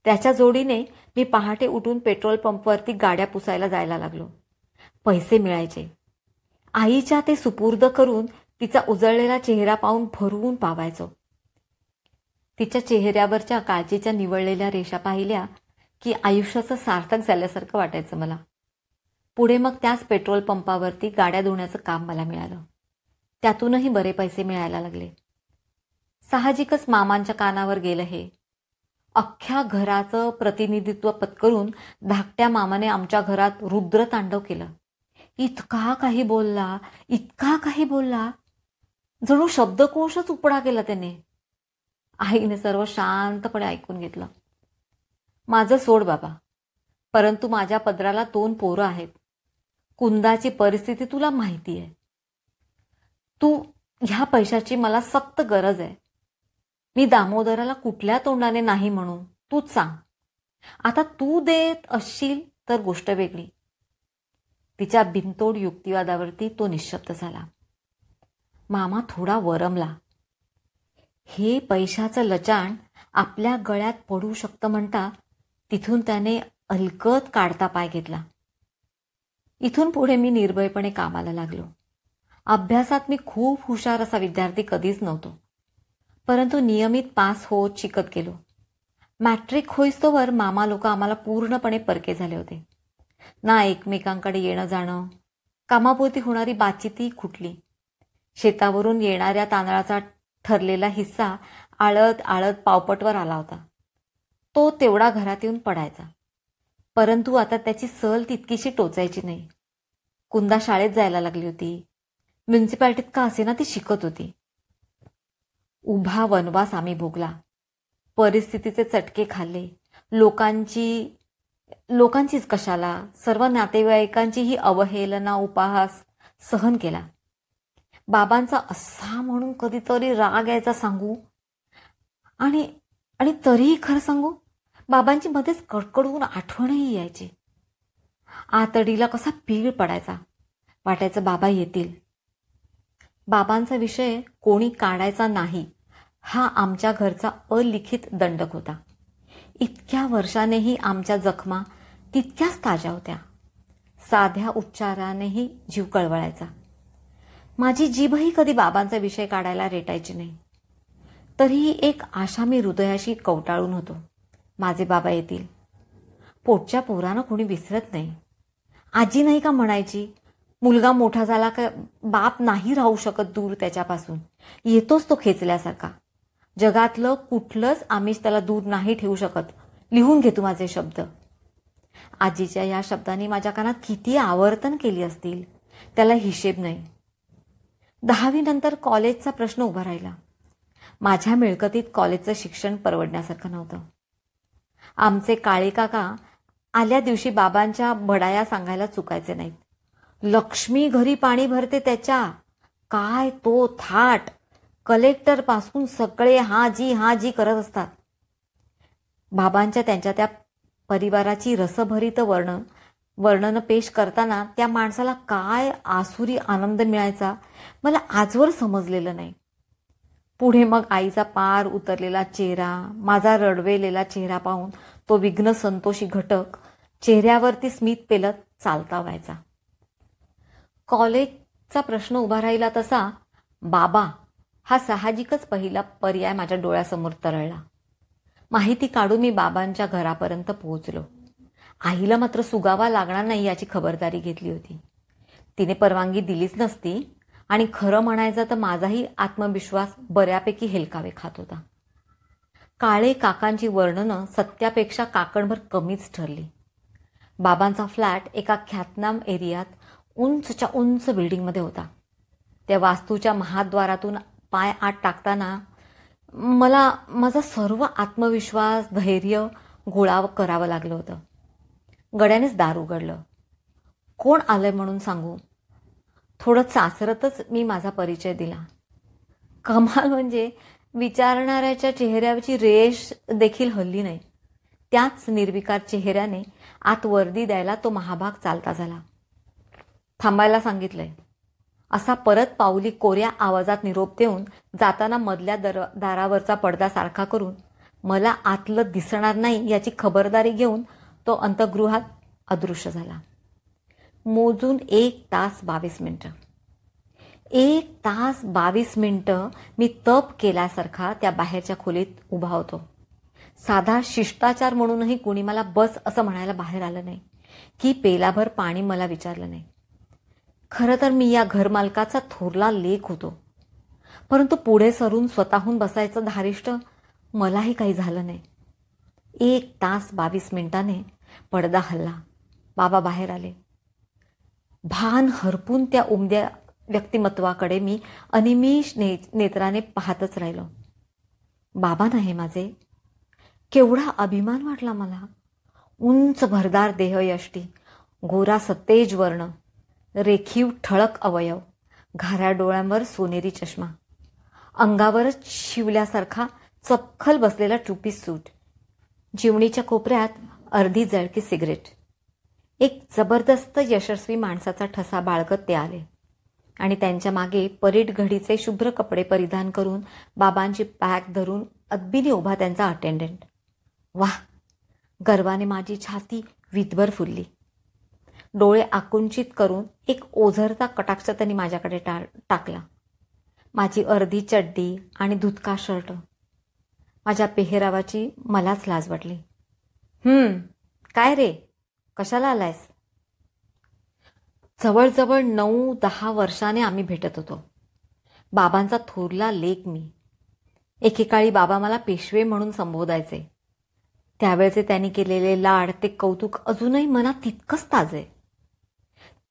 त्याच्या जोडीने मी पहाटे उठून पेट्रोल पंपवरती गाड्या पुसायला जायला लागलो. पैसे मिळायचे. आईच्या ते सुपूर्द करून तिचा उजळलेला चेहरा पाहून भरवून पावायचो. तिच्या चेहऱ्यावरच्या काळजीच्या निवळलेल्या रेषा पाहिल्या की आयुष्याचं सार्थक झाल्यासारखं वाटायचं मला. पुढे मग त्याच पेट्रोल पंपावरती गाड्या धुण्याचं काम मला मिळालं. त्यातूनही बरे पैसे मिळायला लागले. साहजिकच मामांच्या कानावर गेलं हे. अख्ख्या घराचं प्रतिनिधित्व पत्करून धाकट्या मामाने आमच्या घरात रुद्रतांडव केलं. इतका काही बोलला, इतका काही बोलला, जणू शब्दकोशच उपडा केला त्याने. आईने सर्व शांतपणे ऐकून घेतलं. माझं सोड बाबा, परंतु माझ्या पदराला 2 पोरं आहेत. कुंदाची परिस्थिती तुला माहिती आहे. तू ह्या पैशाची मला सक्त गरज आहे. मी दामोदराला कुठल्या तोंडाने नाही म्हणू, तूच सांग. आता तू देत असशील तर गोष्ट वेगळी. तिच्या बिनतोड युक्तिवादावरती तो निःशब्द झाला. मामा थोडा वरमला. हे पैशाचं लचाण आपल्या गळ्यात पडू शकतं म्हणता तिथून त्याने अलगद काढता पाय घेतला. इथून पुढे मी निर्भयपणे कामाला लागलो. अभ्यासात मी खूप हुशार असा विद्यार्थी कधीच नव्हतो, परंतु नियमित पास होत शिकत गेलो. मॅट्रिक होईस्तोवर मामा लोक आम्हाला पूर्णपणे परके झाले होते. ना एकमेकांकडे येणं जाणं, कामापुरती होणारी बातचीतही खुटली. शेतावरून येणाऱ्या तांदळाचा ठरलेला हिस्सा आळत आळत पावपटवर आला होता. तो तेवढा घरात येऊन पडायचा, परंतु आता त्याची सल तितकीशी टोचायची नाही. कुंदा शाळेत जायला लागली होती. म्युन्सिपाल्टीत का असेना ती शिकत होती. उभा वनवास आम्ही भोगला. परिस्थितीचे चटके खाल्ले. लोकांचीच कशाला, सर्व नातेवाईकांचीही अवहेलना उपहास सहन केला. बाबांचा असा म्हणून कधीतरी राग यायचा सांगू, आणि तरीही खरं सांगू, बाबांची मध्येच कडकडून आठवणही यायची. आतडीला कसा पीळ पडायचा. वाटायचं बाबा येतील. बाबांचा विषय कोणी काढायचा नाही हा आमच्या घरचा अलिखित दंडक होता. इतक्या वर्षानेही आमच्या जखमा तितक्याच ताज्या होत्या. साध्या उच्चारानेही जीव कळवळायचा. माझी जीभही कधी बाबांचा विषय काढायला रेटायची नाही. तरीही एक आशा मी हृदयाशी कवटाळून होतो. माझे बाबा येतील. पोटच्या पोरानं कोणी विसरत नाही. आजी नाही का म्हणायची, मुलगा मोठा झाला का बाप नाही राहू शकत दूर त्याच्यापासून, येतोच तो खेचल्यासारखा. जगातलं कुठलंच आमिष त्याला दूर नाही ठेवू शकत. लिहून घे तू माझे शब्द. आजीच्या या शब्दांनी माझ्या कानात किती आवर्तन केली असतील त्याला हिशेब नाही. 10वी नंतर कॉलेजचा प्रश्न उभा राहिला. माझ्या मिळकतीत कॉलेजचं शिक्षण परवडण्यासारखं नव्हतं. आमचे काळे काका आल्या दिवशी बाबांच्या बडाया सांगायला चुकायचे नाहीत. लक्ष्मी घरी पाणी भरते त्याच्या, काय तो थाट, कलेक्टर पासून सगळे हाजी हाजी करत असतात. बाबांच्या त्यांच्या त्या परिवाराची रसभरीत वर्णन पेश करताना त्या माणसाला काय आसुरी आनंद मिळायचा मला आजवर समजलेलं नाही. पुढे मग आईचा पार उतरलेला चेहरा, माझा रडवेलेला चेहरा पाहून तो विघ्न संतोषी घटक चेहऱ्यावरती स्मित पेलत चालता व्हायचा. कॉलेजचा प्रश्न उभा राहिला तसा बाबा हा साहजिकच पहिला पर्याय माझ्या डोळ्यासमोर तरळला. माहिती काढून मी बाबांच्या घरापर्यंत पोहोचलो. आईला मात्र सुगावा लागणार नाही याची खबरदारी घेतली होती. तिने परवानगी दिलीच नसती आणि खरं म्हणायचं तर माझाही आत्मविश्वास बऱ्यापैकी हेलकावे खात होता. काळे काकांची वर्णनं सत्यापेक्षा काकणभर कमीच ठरली. बाबांचा फ्लॅट एका ख्यातनाम एरियात उंचच्या उंच बिल्डिंगमध्ये होता. त्या वास्तूच्या महाद्वारातून पाय आत टाकताना मला माझा सर्व आत्मविश्वास, धैर्य गोळा करावं लागलं होतं. गड्यानेच दार उघडलं. कोण आलंय म्हणून सांगू? थोडं चाचरतच मी माझा परिचय दिला. कमाल म्हणजे विचारणाऱ्याच्या चेहऱ्यावरची रेष देखील हलली नाही. त्याच निर्विकार चेहऱ्याने आत वर्दी द्यायला तो महाभाग चालता झाला. थांबायला सांगितलंय असा परत पाऊली कोऱ्या आवाजात निरोप देऊन जाताना मधल्या दारावरचा पडदा सारखा करून मला आतलं दिसणार नाही याची खबरदारी घेऊन तो अंतगृहात अदृश्य झाला. मोजून 1 तास 22 मिनिटं. 1 तास 22 मिनिटं मी तप केल्यासारखा त्या बाहेरच्या खोलीत उभा होतो. साधा शिष्टाचार म्हणूनही कुणी मला बस असं म्हणायला बाहेर आलं नाही की पेलाभर पाणी मला विचारलं नाही. खरं तर मी या घरमालकाचा थोरला लेक होतो, परंतु पुढे सरून स्वतःहून बसायचं धारिष्ट मलाही काही झालं नाही. 1 तास 22 मिनिटाने पडदा हलला. बाबा बाहेर आले. भान हरपून त्या उमद्या व्यक्तिमत्वाकडे मी अनिमिष नेत्राने पाहतच राहिलो. बाबा नाही माझे. केवढा अभिमान वाटला मला. उंच भरदार देहयष्टी, गोरा सतेज वर्ण, रेखीव ठळक अवयव, घाऱ्या डोळ्यांवर सोनेरी चष्मा, अंगावरच शिवल्यासारखा चपखल बसलेला टूपीस सूट, जिवणीच्या कोपऱ्यात अर्धी जळकी सिगरेट. एक जबरदस्त यशस्वी माणसाचा ठसा बाळगत ते आले आणि त्यांच्या मागे परेड घडीचे शुभ्र कपडे परिधान करून बाबांची बॅग धरून अदबीने उभा त्यांचा अटेंडंट. वाह! गर्वाने माझी छाती विधभर फुलली. डोळे आकुंचित करून एक ओझरता कटाक्ष त्यांनी माझ्याकडे टाकला. माझी अर्धी चड्डी आणि धुतका शर्ट. माझ्या पेहरावाची मलाच लाज वाटली. काय रे, कशाला आलायस? जवळजवळ 9-10 वर्षाने आम्ही भेटत होतो. बाबांचा थोरला लेक मी. एकेकाळी बाबा मला पेशवे म्हणून संबोधायचे. त्यावेळचे त्यांनी केलेले लाड, ते कौतुक अजूनही मनात तितकंच ताजे.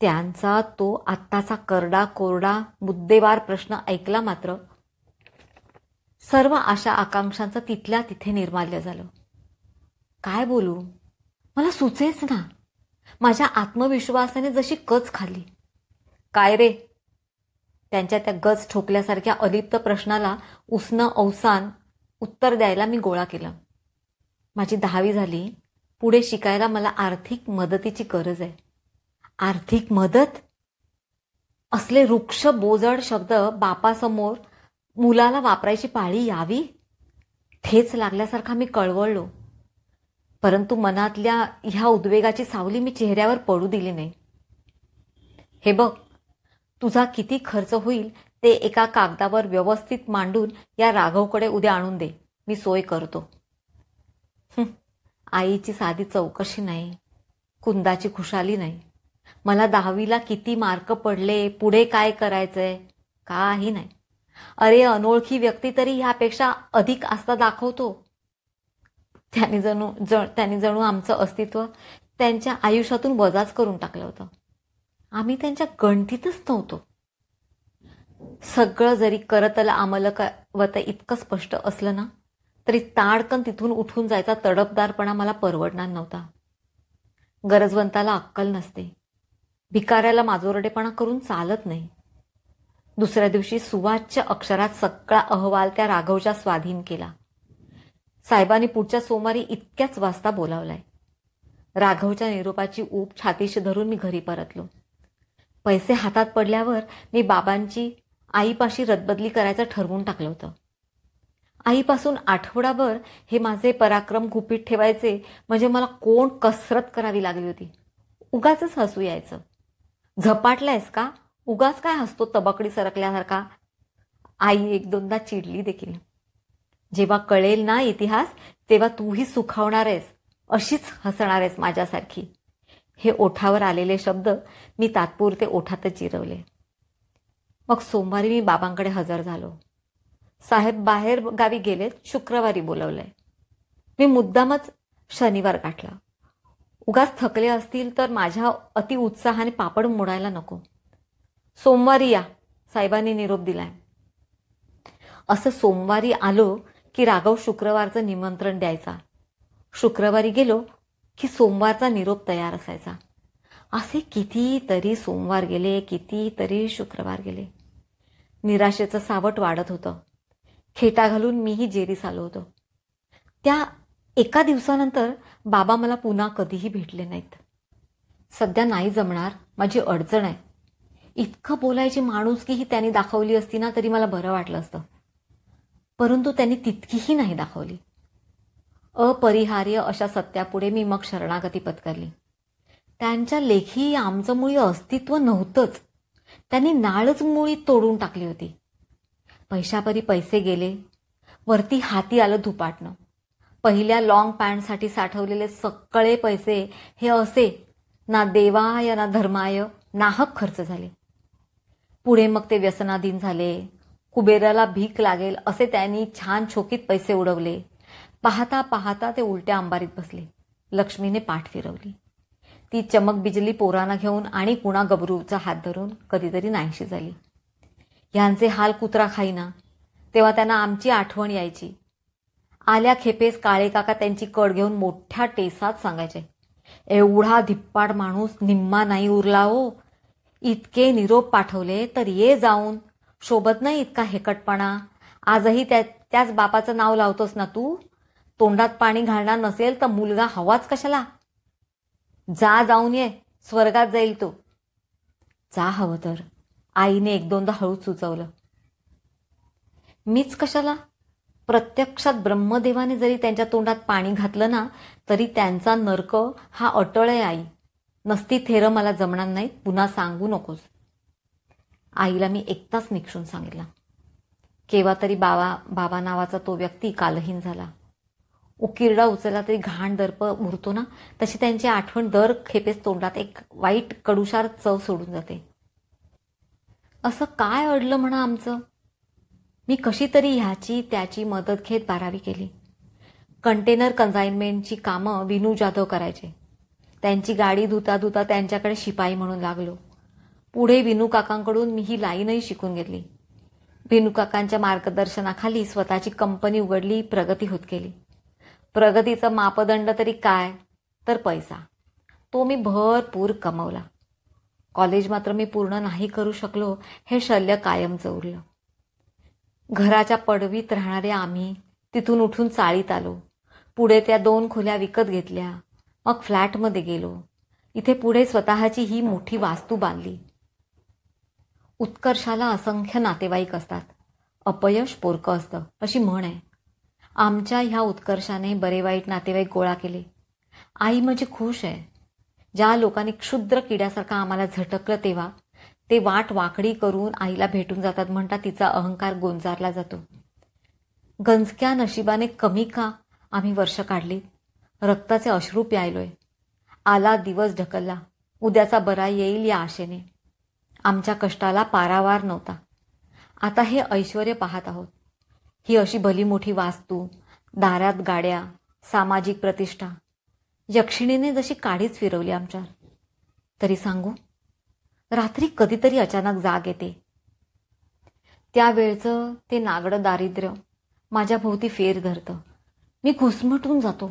त्यांचा तो आत्ताचा करडा कोरडा मुद्देवार प्रश्न ऐकला मात्र सर्व आशा आकांक्षांचं तिथल्या तिथे निर्माल्य झालं. काय बोलू मला सुचेच ना. माझ्या आत्मविश्वासाने जशी कच खाल्ली. काय रे? त्यांच्या त्या गज ठोकल्यासारख्या अलिप्त प्रश्नाला उसनं अवसान उत्तर द्यायला मी गोळा केलं. माझी 10वी झाली. पुढे शिकायला मला आर्थिक मदतीची गरज आहे. आर्थिक मदत? असले वृक्ष बोजड शब्द बापासमोर मुलाला वापरायची पाळी यावी? ठेच लागल्यासारखा मी कळवळलो. परंतु मनातल्या ह्या उद्वेगाची सावली मी चेहऱ्यावर पडू दिली नाही. हे बघ, तुझा किती खर्च होईल ते एका कागदावर व्यवस्थित मांडून या राघवकडे उद्या आणून दे, मी सोय करतो. आईची साधी चौकशी नाही, कुंदाची खुशाली नाही, मला 10वीला किती मार्क पडले, पुढे काय करायचंय, काही नाही. अरे अनोळखी व्यक्ती तरी ह्यापेक्षा अधिक आस्था दाखवतो. त्यांनी जणू आमचं अस्तित्व त्यांच्या आयुष्यातून वजाच करून टाकलं होतं. आम्ही त्यांच्या गणतीतच नव्हतो. सगळं जरी करतल आमलकवत इतकं स्पष्ट असलं ना, तरी ताडकन तिथून उठून जायचा तडफदारपणा मला परवडणार नव्हता. गरजवंताला अक्कल नसते, भिकाऱ्याला माजोरडेपणा करून चालत नाही. दुसऱ्या दिवशी सुवाच्य अक्षरात सगळा अहवाल त्या राघवच्या स्वाधीन केला. साहेबांनी पुढच्या सोमवारी इतक्याच वाजता बोलावलाय. राघवच्या निरोपाची ऊब छातीशी धरून मी घरी परतलो. पैसे हातात पडल्यावर मी बाबांची आईपाशी रदबदली करायचं ठरवून टाकलं होतं. आईपासून आठवडाभर हे माझे पराक्रम गुपित ठेवायचे म्हणजे मला कोण कसरत करावी लागली होती. उगाचच हसू यायचं. झपाटलायस का, उगाच काय हसतो तबकडी सरकल्यासारखा, आई एक दोनदा चिडली देखील. जेव्हा कळेल ना इतिहास तेव्हा तूही सुखावणार आहेस, अशीच हसणार आहेस माझ्यासारखी. हे ओठावर आलेले शब्द मी तात्पुरते ओठातच जिरवले. मग सोमवारी मी बाबांकडे हजर झालो. साहेब बाहेर गावी गेलेत, शुक्रवारी बोलवलंय. मी मुद्दामच शनिवार गाठला. उगाच थकले असतील तर माझ्या अतिउत्साहाने पापड मोडायला नको. सोमवारी या, साहेबांनी निरोप दिलाय. असं सोमवारी आलो की राघव शुक्रवारचं निमंत्रण द्यायचा. शुक्रवारी गेलो की सोमवारचा निरोप तयार असायचा. असे कितीतरी सोमवार गेले, कितीतरी शुक्रवार गेले. निराशेचं सावट वाढत होतं. खेटा घालून मीही जेरीस आलो होतो. त्या एका दिवसानंतर बाबा मला पुन्हा कधीही भेटले नाहीत. सध्या नाही जमणार, माझी अडचण आहे. इतकं बोलायची माणुसकीही त्यांनी दाखवली असती ना तरी मला बरं वाटलं असतं. परंतु त्यांनी तितकीही नाही दाखवली. अपरिहार्य अशा सत्यापुढे मी मग शरणागती पत्करली. त्यांच्या लेखी आमचं मुळी अस्तित्व नव्हतंच. त्यांनी नाळच मुळी तोडून टाकली होती. पैशापरी पैसे गेले. वरती हाती आलं धुपाटणं. पहिल्या लॉंग पॅन्टसाठी साठवलेले सगळे पैसे हे असे ना देवाय ना धर्माय नाहक खर्च झाले. पुढे मग ते व्यसनाधीन झाले. कुबेराला भीक लागेल असे त्यांनी छान छोकीत पैसे उडवले. पाहता पाहता ते उलट्या अंबारीत बसले. लक्ष्मीने पाठ फिरवली. ती चमक बिजली पोरांना घेऊन आणि पुन्हा गबरूचा हात धरून कधीतरी नाहीशी झाली. ह्यांचे हाल कुत्रा खाईना तेव्हा त्यांना आमची आठवण यायची. आल्या खेपेस काळे काका त्यांची कड घेऊन मोठ्या टेसात सांगायचे, एवढा धिप्पाड माणूस निम्मा नाही उरला हो. इतके निरोप पाठवले तर ये जाऊन. शोभत नाही इतका हेकटपणा. आजही त्याच बापाचं नाव लावतोस ना तू. तोंडात पाणी घालणार नसेल तर मुलगा हवाच कशाला. जा जाऊन ये, स्वर्गात जाईल तो. जा हवं तर, आईने एक दोनदा हळूच सुचवलं. मीच कशाला. प्रत्यक्षात ब्रह्मदेवाने जरी त्यांच्या तोंडात पाणी घातलं ना तरी त्यांचा नर्क हा अटळ आहे. आई नसती थेरं मला जमणार नाही, पुन्हा सांगू नकोस. आईला मी एकटाच निक्षून सांगितला. केव्हा तरी बाबा नावाचा तो व्यक्ती कालहीन झाला. उकिरडा उचलला तरी घाण दर्प उरतो ना, तशी त्यांची आठवण दर खेपेस तोंडात एक वाईट कडुशार चव सोडून जाते. असं काय अडलं म्हणा आमचं. मी कशी तरी ह्याची त्याची मदत घेत 12वी केली. कंटेनर कन्साइनमेंटची कामं विनू जाधव करायचे. त्यांची गाडी धुता धुता त्यांच्याकडे शिपाई म्हणून लागलो. पुढे विनू काकांकडून मी ही लाईनही शिकून घेतली. विनू काकांच्या मार्गदर्शनाखाली स्वतःची कंपनी उघडली. प्रगती होत गेली. प्रगतीचा मापदंड तरी काय तर पैसा. तो मी भरपूर कमवला. कॉलेज मात्र मी पूर्ण नाही करू शकलो हे शल्य कायमचं उरलं. घराच्या पडवीत राहणारे आम्ही तिथून उठून चाळीत आलो. पुढे त्या 2 खोल्या विकत घेतल्या. मग फ्लॅटमध्ये गेलो. इथे पुढे स्वतःची ही मोठी वास्तू बांधली. उत्कर्षाला असंख्य नातेवाईक असतात, अपयश पोरकं असतं अशी म्हण आहे. आमच्या ह्या उत्कर्षाने बरे वाईट नातेवाईक गोळा केले. आई म्हणजे खुश आहे. ज्या लोकांनी क्षुद्र किड्यासारखं आम्हाला झटकलं तेव्हा ते वाट वाकडी करून आईला भेटून जातात, म्हणतात तिचा अहंकार गोंजारला जातो. गंजक्या नशिबाने कमी का आम्ही वर्ष काढली, रक्ताचे अश्रू प्यायलोय. आला दिवस ढकलला, उद्याचा बरा येईल या आशेने. आमच्या कष्टाला पारावार नव्हता. आता हे ऐश्वर्य पाहत आहोत. ही अशी भली मोठी वास्तू, दारात गाड्या, सामाजिक प्रतिष्ठा. यक्षिणीने जशी काडीच फिरवली आमच्यावर. तरी सांगू, रात्री कधीतरी अचानक जाग येते. त्यावेळचं ते नागडं दारिद्र्य माझ्या भोवती फेर धरतं. मी घुसमटून जातो,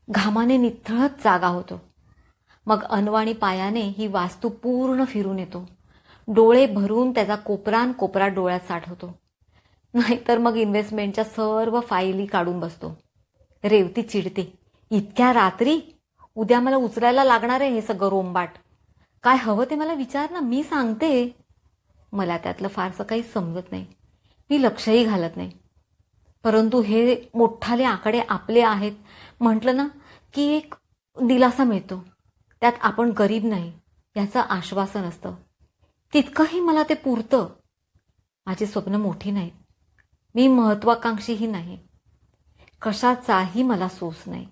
घामाने निथळत जागा होतो. मग अनवाणी पायाने ही वास्तू पूर्ण फिरून येतो. डोळे भरून त्याचा कोपरान कोपरा डोळ्यात साठवतो. नाहीतर मग इन्व्हेस्टमेंटच्या सर्व फाईली काढून बसतो. रेवती चिडते, इतक्या रात्री? उद्या मला उचलायला लागणार आहे हे सगळं रोंबाट. काय हवं ते मला विचार ना, मी सांगते. मला त्यातलं फारसं काही समजत नाही, मी लक्षही घालत नाही. परंतु हे मोठाले आकडे आपले आहेत म्हटलं ना की एक दिलासा मिळतो. त्यात आपण गरीब नाही याचं आश्वासन असतं. तितकंही मला ते पुरतं. माझी स्वप्न मोठी नाहीत, मी महत्वाकांक्षीही नाही. कशाचाही मला सोस नाही.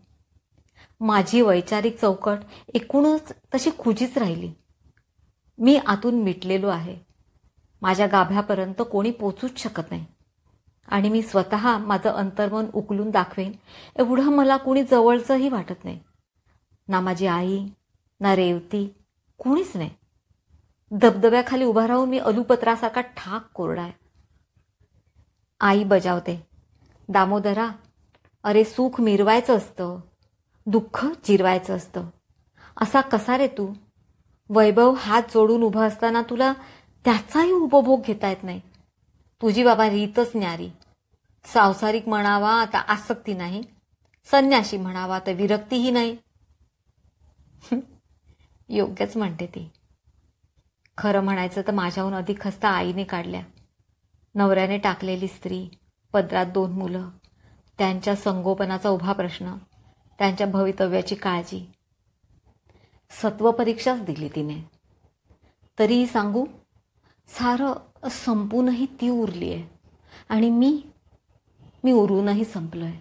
माझी वैचारिक चौकट एकूणच तशी खुजीच राहिली. मी आतून मिटलेलो आहे. माझ्या गाभ्यापर्यंत कोणी पोचूच शकत नाही. आणि मी स्वतः माझं अंतर्मन उकलून दाखवेन एवढं मला कोणी जवळचंही वाटत नाही. ना माझी आई, ना रेवती, कोणीच नाही. दबदब्याखाली उभा राहून मी अलुपत्रासारखा ठाक कोरडा आहे. आई बजावते, दामोदरा, अरे सुख मिरवायचं असतं, दुःख जिरवायचं असतं. असा कसा रे तू? वैभव हात जोडून उभं असताना तुला त्याचाही उपभोग घेता येत नाही. तुझी बाबा रीतच न्यारी. सांसारिक म्हणावा आता आसक्ती नाही, संन्याशी म्हणावा तर विरक्तीही नाही. योग्यच म्हणते ती. खरं म्हणायचं तर माझ्याहून अधिक खस्ता आईने काढल्या. नवऱ्याने टाकलेली स्त्री, पदरात 2 मुलं, त्यांच्या संगोपनाचा उभा प्रश्न, त्यांच्या भवितव्याची काळजी. सत्वपरीक्षाच दिली तिने. तरीही सांगू, सारं संपूनही ती उरली आहे आणि मी उरूनही संपलोय.